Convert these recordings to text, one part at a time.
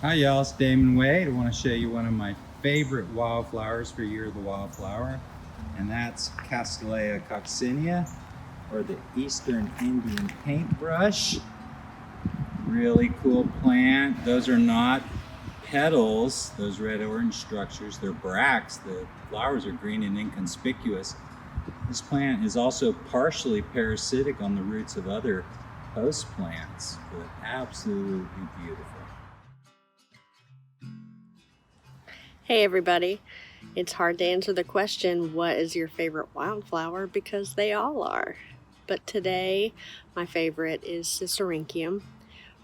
Hi y'all, it's Damon Waitt. I want to show you one of my favorite wildflowers for Year of the Wildflower, and that's Castilleja coccinea, or the Eastern Indian paintbrush. Really cool plant. Those are not petals, those red-orange structures, they're bracts. The flowers are green and inconspicuous. This plant is also partially parasitic on the roots of other host plants, but absolutely beautiful. Hey everybody, it's hard to answer the question, what is your favorite wildflower? Because they all are. But today, my favorite is Sisyrinchium,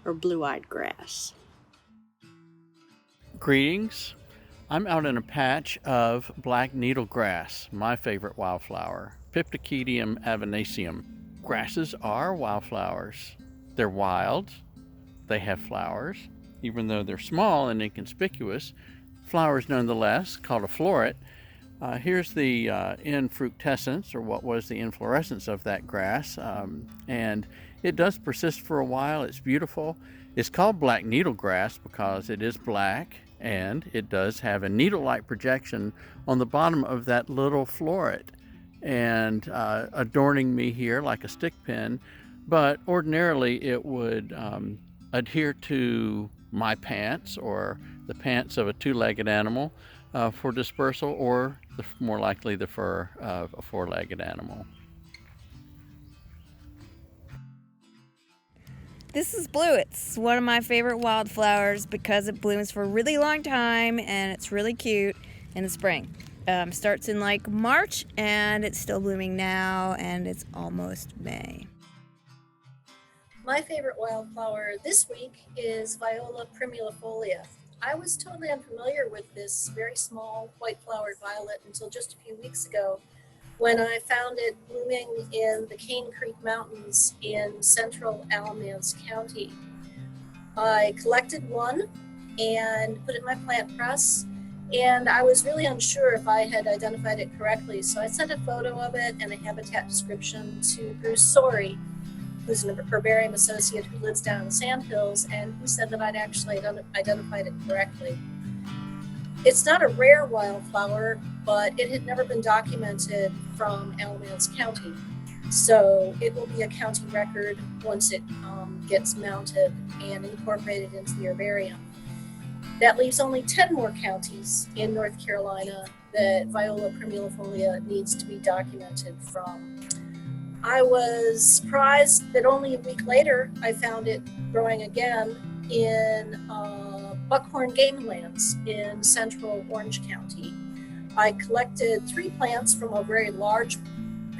or blue-eyed grass. Greetings. I'm out in a patch of black needlegrass, my favorite wildflower, Piptachedium avinaceum. Grasses are wildflowers. They're wild. They have flowers. Even though they're small and inconspicuous, flowers nonetheless, called a floret. Here's the infructescence, or what was the inflorescence of that grass, and it does persist for a while. It's beautiful. It's called black needlegrass because it is black, and it does have a needle-like projection on the bottom of that little floret, and adorning me here like a stick pin. But ordinarily it would adhere to my pants or the pants of a two-legged animal for dispersal, or more likely the fur of a four-legged animal. This is bluets, one of my favorite wildflowers because it blooms for a really long time and it's really cute in the spring. Starts in like March and it's still blooming now, and it's almost May. My favorite wildflower this week is Viola primulifolia. I was totally unfamiliar with this very small white-flowered violet until just a few weeks ago when I found it blooming in the Cane Creek Mountains in central Alamance County. I collected one and put it in my plant press, and I was really unsure if I had identified it correctly, so I sent a photo of it and a habitat description to Bruce Sorey, who's an herbarium associate who lives down in the Sandhills, and who said that I'd actually identified it correctly. It's not a rare wildflower, but it had never been documented from Alamance County. So it will be a county record once it gets mounted and incorporated into the herbarium. That leaves only 10 more counties in North Carolina that Viola primulifolia needs to be documented from. I was surprised that only a week later I found it growing again in buckhorn game lands in central Orange County. I collected 3 plants from a very large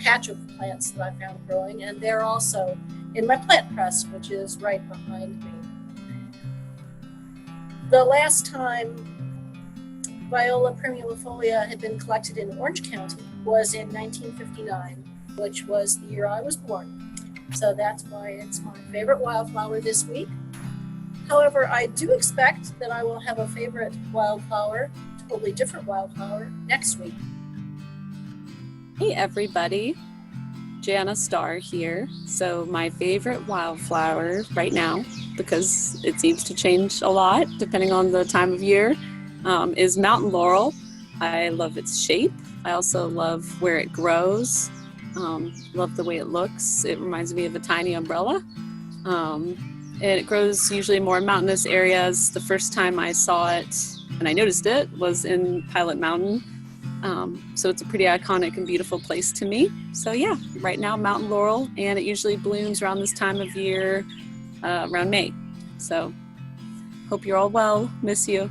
patch of plants that I found growing, and they're also in my plant press, which is right behind me. The last time Viola primulifolia had been collected in Orange County was in 1959. Which was the year I was born. So that's why it's my favorite wildflower this week. However, I do expect that I will have a favorite wildflower, totally different wildflower, next week. Hey everybody, Jana Starr here. So my favorite wildflower right now, because it seems to change a lot depending on the time of year, is mountain laurel. I love its shape. I also love where it grows. Love the way it looks. It reminds me of a tiny umbrella. And it grows usually in more mountainous areas. The first time I saw it and I noticed it was in Pilot Mountain. So it's a pretty iconic and beautiful place to me. So yeah, right now mountain laurel, and it usually blooms around this time of year, around May. So hope you're all well. Miss you.